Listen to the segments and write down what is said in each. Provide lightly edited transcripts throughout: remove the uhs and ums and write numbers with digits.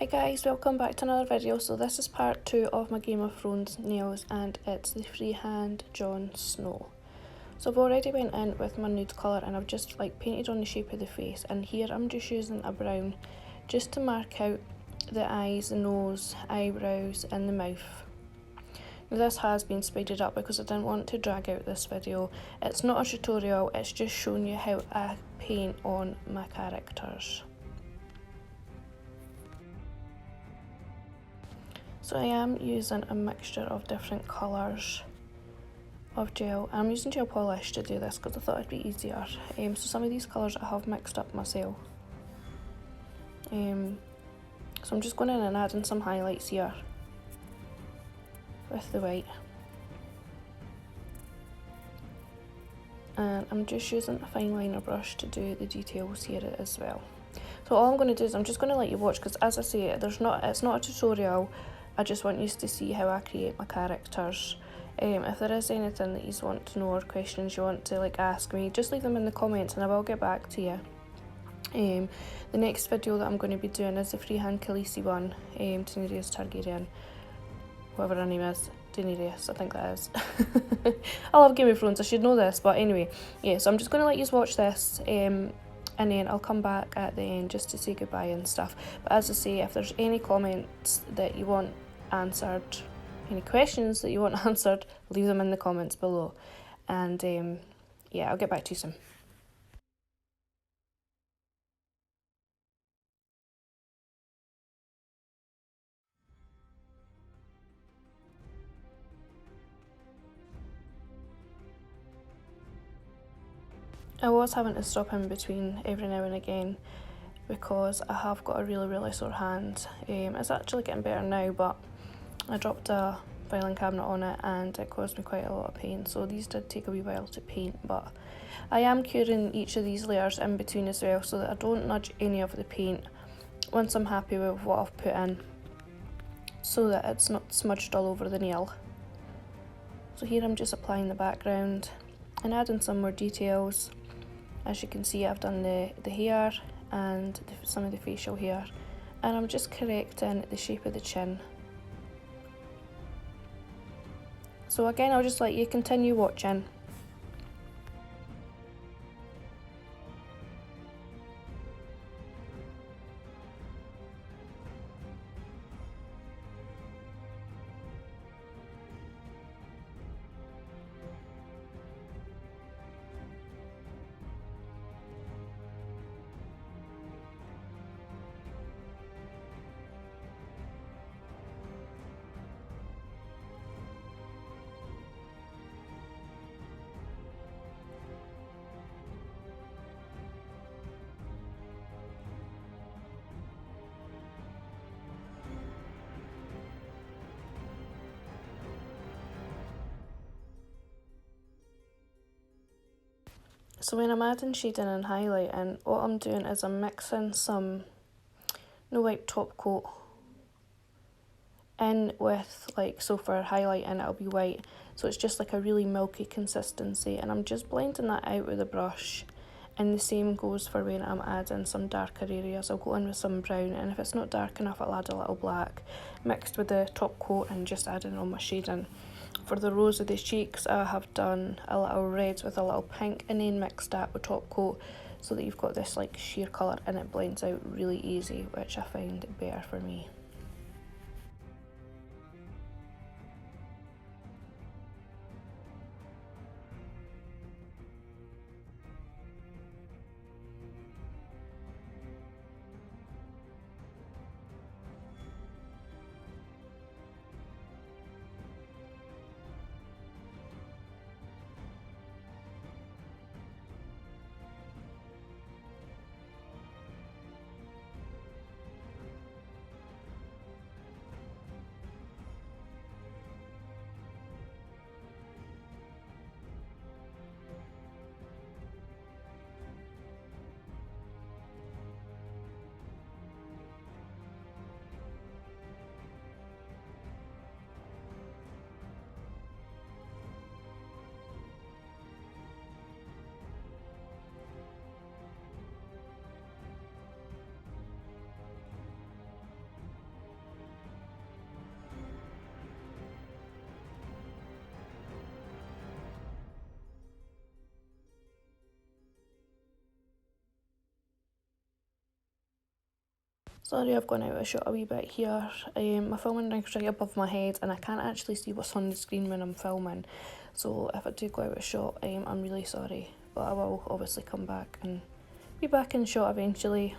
Hi guys, welcome back to another video. So this is part 2 of my Game of Thrones nails and it's the freehand Jon Snow. So I've already went in with my nude colour and I've just painted on the shape of the face, and here I'm just using a brown just to mark out the eyes, the nose, eyebrows and the mouth. Now this has been speeded up because I didn't want to drag out this video. It's not a tutorial, it's just showing you how I paint on my characters. So I am using a mixture of different colours of gel. I'm using gel polish to do this because I thought it'd be easier. So some of these colours I have mixed up myself. So I'm just going in and adding some highlights here with the white. And I'm just using a fine liner brush to do the details here as well. So all I'm going to do is I'm just going to let you watch, because as I say, it's not a tutorial. I just want you to see how I create my characters. If there is anything that you want to know or questions you want to ask me, just leave them in the comments and I will get back to you. The next video that I'm going to be doing is the freehand Khaleesi one, Daenerys Targaryen, whatever her name is, Daenerys, I think that is. I love Game of Thrones, I should know this, but anyway, yeah, so I'm just going to let you watch this, and then I'll come back at the end just to say goodbye and stuff. But as I say, if there's any comments that you want answered, any questions that you want answered, leave them in the comments below. And yeah, I'll get back to you soon. I was having to stop in between every now and again because I have got a really sore hand. It's actually getting better now, but I dropped a filing cabinet on it and it caused me quite a lot of pain, so these did take a wee while to paint, but I am curing each of these layers in between as well so that I don't nudge any of the paint once I'm happy with what I've put in, so that it's not smudged all over the nail. So here I'm just applying the background and adding some more details. As you can see, I've done the hair and some of the facial hair, and I'm just correcting the shape of the chin. So again, I'll just let you continue watching. So when I'm adding shading and highlighting, what I'm doing is I'm mixing some no white top coat in with, so for highlighting it'll be white, so it's just a really milky consistency, and I'm just blending that out with a brush. And the same goes for when I'm adding some darker areas. I'll go in with some brown, and if it's not dark enough I'll add a little black mixed with the top coat and just adding all my shading. For the rose of the cheeks, I have done a little red with a little pink and then mixed that with top coat so that you've got this sheer colour and it blends out really easy, which I find better for me. Sorry, I've gone out of shot a wee bit here. My filming rig's right above my head and I can't actually see what's on the screen when I'm filming. So if I do go out of shot, I'm really sorry. But I will obviously come back and be back in shot eventually.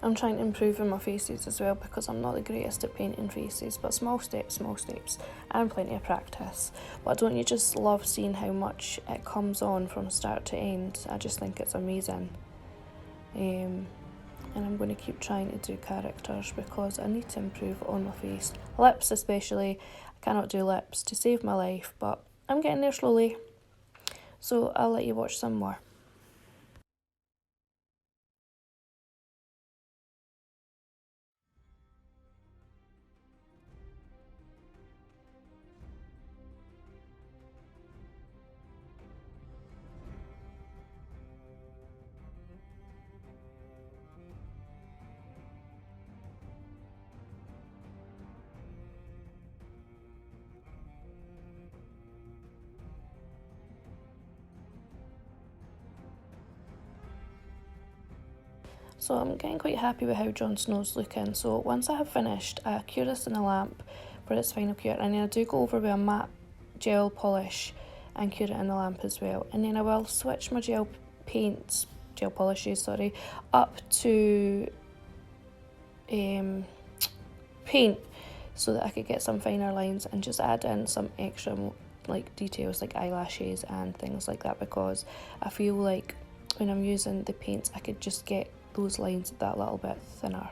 I'm trying to improve in my faces as well because I'm not the greatest at painting faces, but small steps, and plenty of practice. But don't you just love seeing how much it comes on from start to end? I just think it's amazing. And I'm going to keep trying to do characters because I need to improve on my face. Lips especially, I cannot do lips to save my life, but I'm getting there slowly. So I'll let you watch some more. So I'm getting quite happy with how Jon Snow's looking. So once I have finished, I cure this in a lamp for its final cure, and then I do go over with a matte gel polish and cure it in the lamp as well. And then I will switch my gel polishes, up to paint so that I could get some finer lines and just add in some extra like details like eyelashes and things like that, because I feel like when I'm using the paints I could just get those lines that little bit thinner.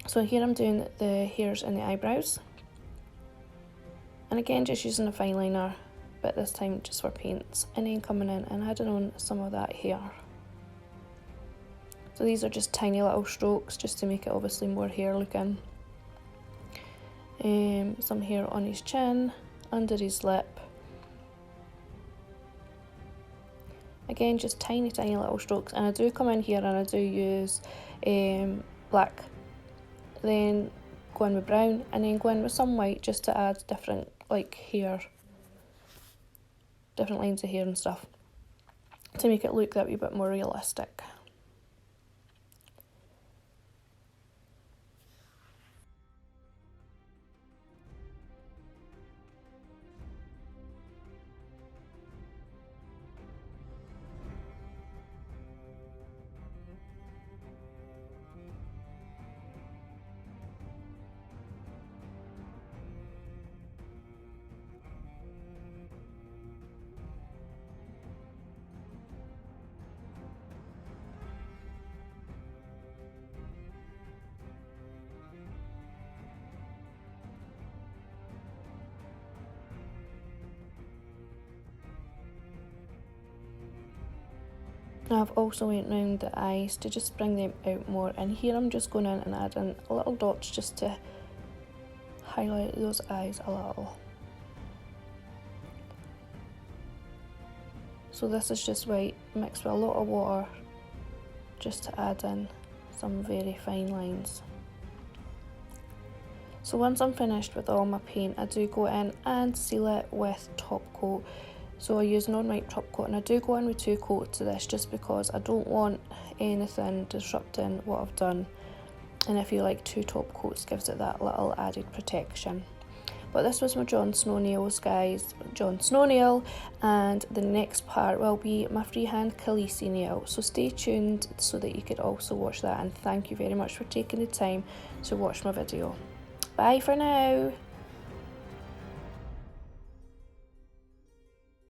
So here I'm doing the hairs and the eyebrows, and again just using a fine liner, but this time just for paints, and then coming in and adding on some of that hair. So these are just tiny little strokes just to make it obviously more hair looking. Some hair on his chin, under his lip. Again, just tiny little strokes, and I do come in here and I do use black, then go in with brown, and then go in with some white just to add different different lines of hair and stuff to make it look that wee bit more realistic. I've also went round the eyes to just bring them out more, and here I'm just going in and adding little dots just to highlight those eyes a little. So this is just white mixed with a lot of water just to add in some very fine lines. So once I'm finished with all my paint, I do go in and seal it with top coat. So I use an on-white top coat, and I do go in with 2 coats of this just because I don't want anything disrupting what I've done, and I feel like 2 top coats gives it that little added protection. But this was my Jon Snow nails, guys, Jon Snow nail, and the next part will be my freehand Khaleesi nail. So stay tuned so that you could also watch that, and thank you very much for taking the time to watch my video. Bye for now.